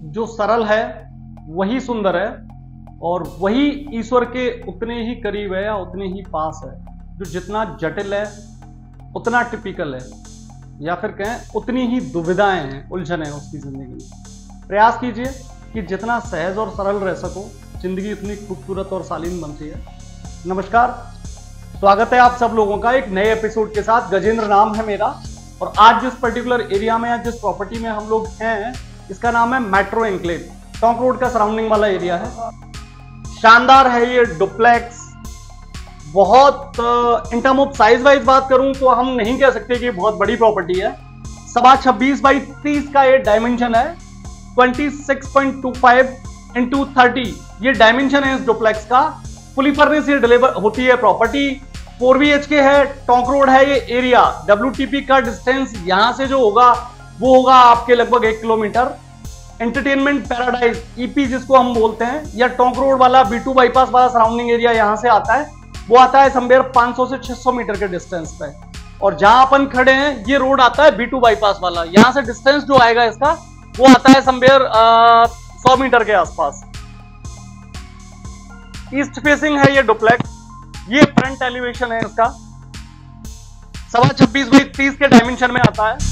जो सरल है वही सुंदर है और वही ईश्वर के उतने ही करीब है या उतने ही पास है। जो जितना जटिल है उतना टिपिकल है, या फिर कहें उतनी ही दुविधाएं हैं, उलझन है उसकी जिंदगी में। प्रयास कीजिए कि जितना सहज और सरल रह सको, जिंदगी उतनी खूबसूरत और शालीन बनती है। नमस्कार, स्वागत है आप सब लोगों का एक नए एपिसोड के साथ। गजेंद्र नाम है मेरा और आज जिस पर्टिकुलर एरिया में या जिस प्रॉपर्टी में हम लोग हैं इसका नाम है मेट्रो एन्क्लेव। टोंक रोड का सराउंडिंग वाला एरिया है। शानदार है ये डुप्लेक्स। बहुत in term of size wise बात करूं तो हम नहीं कह सकते कि बहुत बड़ी प्रॉपर्टी है। 26x30 का ये डायमेंशन है। 26.25 into 30 ये डायमेंशन है इस डुप्लेक्स का। फुली फर्निश ये डिलीवर होती है प्रॉपर्टी। 4 BHK है, टोंक रोड है ये एरिया। WTP का डिस्टेंस यहां से जो होगा वो होगा आपके लगभग 1 किलोमीटर। एंटरटेनमेंट पैराडाइज EP जिसको हम बोलते हैं, या टोंक रोड वाला B2 बाईपास वाला सराउंडिंग एरिया यहां से आता है, वो आता है समवेयर 500 से 600 मीटर के डिस्टेंस पे। और जहां अपन खड़े हैं ये रोड आता है B2 बाईपास वाला, यहां से डिस्टेंस जो आएगा इसका वो आता है समवेयर 100 मीटर के आसपास। ईस्ट फेसिंग है ये डुप्लेक्स। ये फ्रंट एलिवेशन है इसका। 26x30 के डायमेंशन में आता है।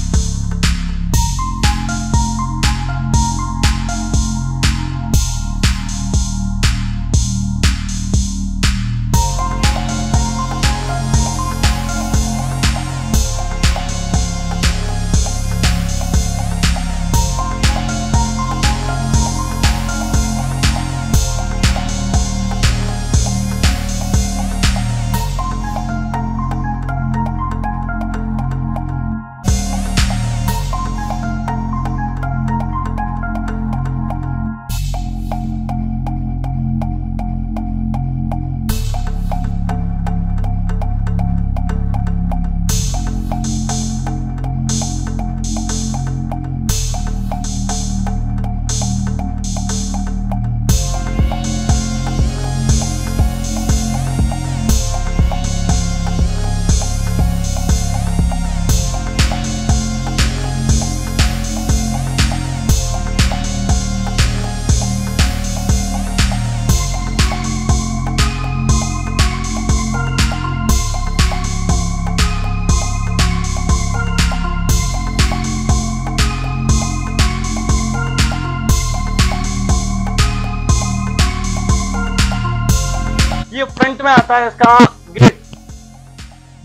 ये फ्रंट में आता है इसका गेट।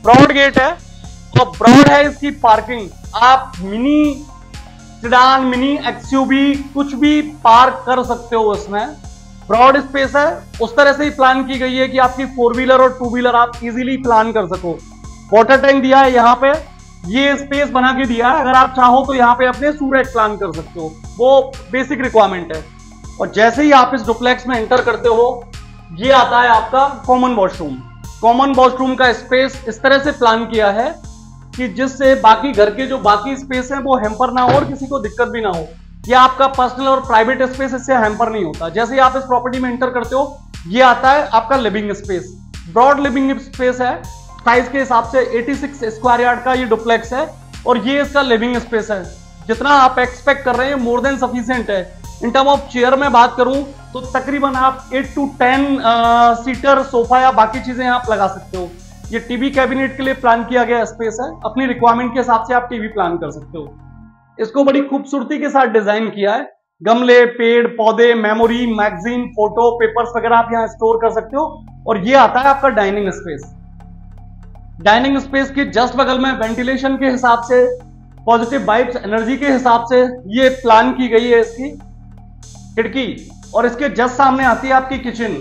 ब्रॉड गेट है और ब्रॉड है इसकी पार्किंग। आप मिनी सिडान, मिनी XUV कुछ भी पार्क कर सकते हो इसमें। ब्रॉड स्पेस है, उस तरह से ही प्लान की गई है कि आपकी 4 व्हीलर और 2 व्हीलर आप इजीली प्लान कर सको। वाटर टैंक दिया है यहाँ पे, ये स्पेस बना के दिया है। अगर आप चाहो तो यहाँ पे अपने सूरज प्लान कर सकते हो, वो बेसिक रिक्वायरमेंट है। और जैसे ही आप इस डुप्लेक्स में एंटर करते हो ये आता है आपका कॉमन वॉशरूम। कॉमन वॉशरूम का स्पेस इस तरह से प्लान किया है कि जिससे बाकी घर के जो बाकी स्पेस है वो हैम्पर ना हो और किसी को दिक्कत भी ना हो। ये आपका पर्सनल और प्राइवेट स्पेस इससे हैम्पर नहीं होता। जैसे ही आप इस प्रॉपर्टी में एंटर करते हो ये आता है आपका living space. Broad living space है। साइज के हिसाब से 86 स्क्वायर यार्ड का ये डुप्लेक्स है और ये इसका लिविंग स्पेस है। जितना आप एक्सपेक्ट कर रहे हैं मोर देन सफिशिएंट है। इन टर्म ऑफ चेयर में बात करूं तो तकरीबन आप 8 to 10 सीटर सोफा या बाकी चीजें आप लगा सकते हो। ये टीवी कैबिनेट के लिए प्लान किया गया स्पेस है। अपनी रिक्वायरमेंट के हिसाब से आप टीवी प्लान कर सकते हो। इसको बड़ी खूबसूरती के साथ डिजाइन किया है। गमले, पेड़ पौधे, मेमोरी, मैगजीन, फोटो, पेपर्स वगैरह आप यहाँ स्टोर कर सकते हो। और ये आता है आपका डाइनिंग स्पेस। डाइनिंग स्पेस के जस्ट बगल में वेंटिलेशन के हिसाब से, पॉजिटिव वाइब्स एनर्जी के हिसाब से ये प्लान की गई है इसकी खिड़की। और इसके जस्ट सामने आती है आपकी किचन।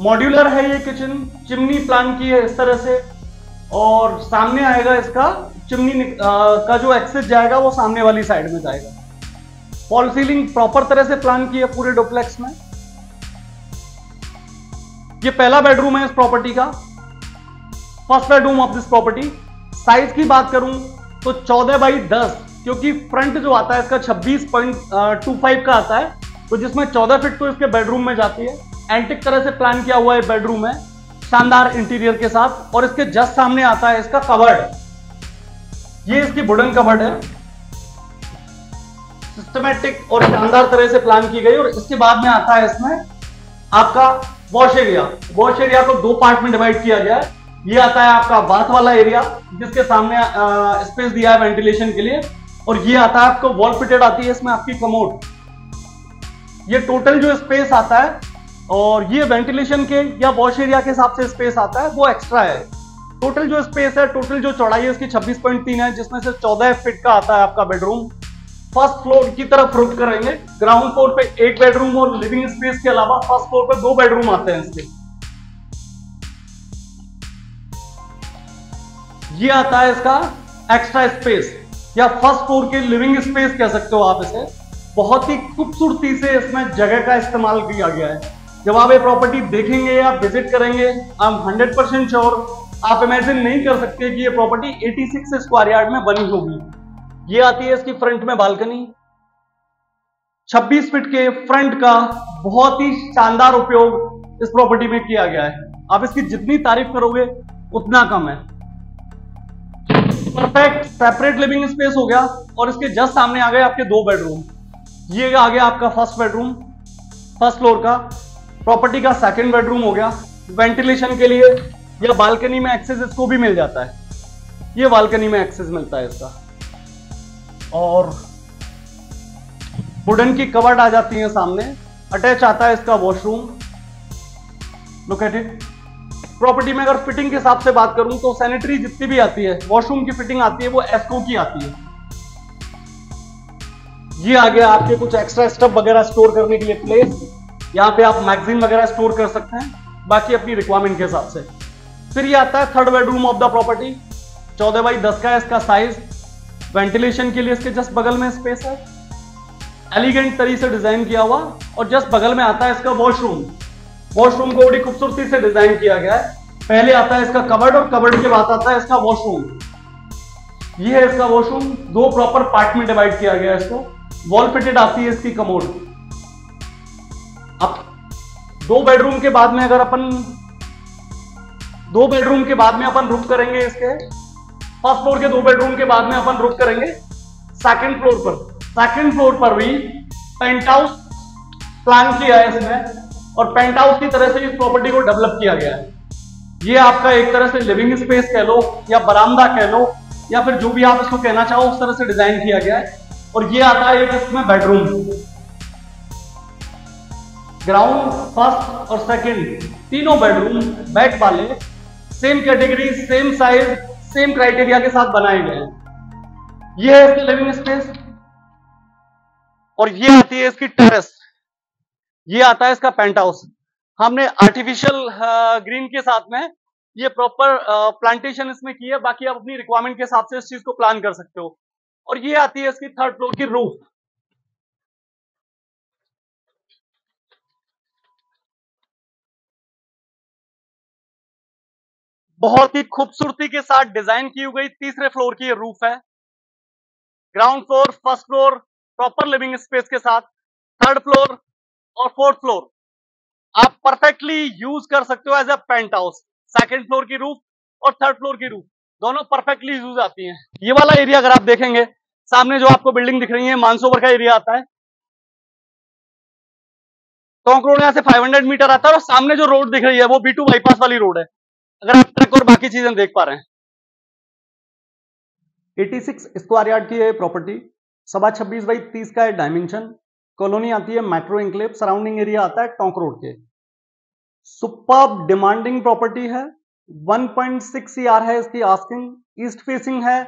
मॉड्यूलर है ये किचन। चिमनी प्लान की है इस तरह से और सामने आएगा इसका चिमनी का जो एक्सेस जाएगा वो सामने वाली साइड में जाएगा। फॉल सीलिंग प्रॉपर तरह से प्लान की है पूरे डुप्लेक्स में। ये पहला बेडरूम है इस प्रॉपर्टी का, first bedroom of this property. Size की बात करूं तो 14x10, क्योंकि फ्रंट जो आता है इसका 26.25 का आता है, तो जिसमें 14 फीट तो इसके बेडरूम में जाती है। एंटिक तरह से प्लान किया हुआ है बेडरूम है, शानदार इंटीरियर के साथ। और इसके जस्ट सामने आता है इसका कबर्ड। ये इसकी वुडन कबर्ड है। सिस्टमेटिक और शानदार तरह से प्लान की गई। और इसके बाद में आता है इसमें आपका वॉश एरिया। वॉश एरिया को दो पार्ट में डिवाइड किया गया है। ये आता है आपका बाथ वाला एरिया जिसके सामने स्पेस दिया है वेंटिलेशन के लिए, और ये आता है आपको वॉल फिटेड आती है इसमें आपकी कमोड। ये टोटल जो स्पेस आता है और ये वेंटिलेशन के या वॉश एरिया के हिसाब से स्पेस आता है वो एक्स्ट्रा है। टोटल जो स्पेस है, टोटल जो चौड़ाई है इसकी 26.3 है, जिसमें से 14 फीट का आता है आपका बेडरूम। फर्स्ट फ्लोर की तरफ रुक करेंगे। ग्राउंड फ्लोर पे एक बेडरूम और लिविंग स्पेस के अलावा फर्स्ट फ्लोर पे 2 बेडरूम आते हैं इसके। ये आता है इसका एक्स्ट्रा स्पेस या फर्स्ट फ्लोर के लिविंग स्पेस कह सकते हो आप इसे। बहुत ही खूबसूरती से इसमें जगह का इस्तेमाल किया गया है। जब आप ये प्रॉपर्टी देखेंगे या विजिट करेंगे, आई एम 100% श्योर आप इमेजिन नहीं कर सकते कि ये प्रॉपर्टी 86 स्क्वायर यार्ड में बनी होगी। ये आती है इसकी फ्रंट में बालकनी। 26 फीट के फ्रंट का बहुत ही शानदार उपयोग इस प्रॉपर्टी में किया गया है। आप इसकी जितनी तारीफ करोगे उतना कम है। परफेक्ट सेपरेट लिविंग स्पेस हो गया और इसके जस्ट सामने आ गए आपके 2 बेडरूम। ये आ गया आपका फर्स्ट बेडरूम फर्स्ट फ्लोर का। प्रॉपर्टी का सेकंड बेडरूम हो गया। वेंटिलेशन के लिए या बालकनी में एक्सेस इसको भी मिल जाता है। ये बालकनी में एक्सेस मिलता है इसका। और वुडन की कवर्ड आ जाती है सामने। अटैच आता है इसका washroom. Look at it. Property में अगर फिटिंग के हिसाब से बात करूं तो सैनिटरी जितनी भी आती है, वॉशरूम की फिटिंग आती है वो एस्को की आती है। ये आ गया आपके कुछ एक्स्ट्रा स्टफ वगैरह स्टोर करने के लिए प्लेस। यहाँ पे आप मैगजीन वगैरह स्टोर कर सकते हैं, बाकी अपनी रिक्वायरमेंट के हिसाब से। फिर ये आता है third bedroom of the property. 14 by 10 का है इसका साइज। वेंटिलेशन के लिए इसके जस्ट बगल में स्पेस है, एलिगेंट तरीके से डिजाइन किया हुआ। और जस्ट बगल में आता है इसका वॉशरूम। वॉशरूम को बड़ी खूबसूरती से डिजाइन किया गया है। पहले आता है इसका कबर्ड और कबर्ड के बाद आता है इसका वॉशरूम। ये है इसका वॉशरूम। 2 प्रॉपर पार्ट में डिवाइड किया गया है इसको। वॉल फिटेड आती है इसकी कमोड। अब 2 बेडरूम के बाद में अगर अपन 2 बेडरूम के बाद में अपन रुक करेंगे इसके फर्स्ट फ्लोर के 2 बेडरूम के बाद में अपन रुक करेंगे सेकंड फ्लोर पर। सेकंड फ्लोर पर भी पेंट हाउस प्लान किया है इसमें और पेंट हाउस की तरह से इस प्रॉपर्टी को डेवलप किया गया है। ये आपका एक तरह से लिविंग स्पेस कह लो या बरामदा कह लो या फिर जो भी आप इसको कहना चाहो उस तरह से डिजाइन किया गया है। और ये आता है एक इसमें बेडरूम। ग्राउंड फर्स्ट और सेकंड तीनों बेडरूम बेड वाले same category, same size, same criteria के साथ बनाए गए हैं। ये है इसकी लिविंग स्पेस। और ये आती है इसकी टेरेस। ये आता है इसका पेंट हाउस। हमने आर्टिफिशियल ग्रीन के साथ में ये प्रॉपर प्लांटेशन इसमें की है। बाकी आप अपनी रिक्वायरमेंट के हिसाब से इस चीज को प्लान कर सकते हो। और ये आती है इसकी थर्ड फ्लोर की रूफ। बहुत ही खूबसूरती के साथ डिजाइन की गई तीसरे फ्लोर की ये रूफ है। Ground floor, first floor proper living space के साथ, थर्ड फ्लोर और फोर्थ फ्लोर आप परफेक्टली यूज कर सकते हो as a penthouse. Second floor की रूफ और थर्ड फ्लोर की रूफ दोनों परफेक्टली यूज आती हैं। ये वाला एरिया अगर आप देखेंगे, सामने जो आपको बिल्डिंग दिख रही है मानसरोवर का एरिया आता है। टोंक रोड यहाँ से 500 मीटर आता है और सामने जो रोड दिख रही है वो B2 बाईपास वाली रोड है। अगर आप ट्रक और बाकी चीजें देख पा रहे हैं। 86 स्क्वायर यार्ड की है प्रॉपर्टी। 26 बाई 30 का है डायमेंशन। कॉलोनी आती है मेट्रो एनक्लेव। सराउंडिंग एरिया आता है टोंक रोड के। सुपर्ब डिमांडिंग प्रॉपर्टी है। 1.6 CR है इसकी आस्किंग। ईस्ट फेसिंग है,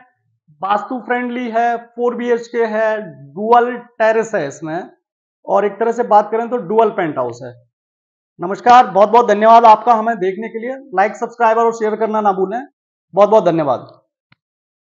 वास्तु फ्रेंडली है, 4 BHK है, डुअल टेरेस है इसमें, और एक तरह से बात करें तो डुअल पेंट हाउस है। नमस्कार, बहुत बहुत धन्यवाद आपका हमें देखने के लिए। लाइक, सब्सक्राइब और शेयर करना ना भूलें। बहुत बहुत धन्यवाद।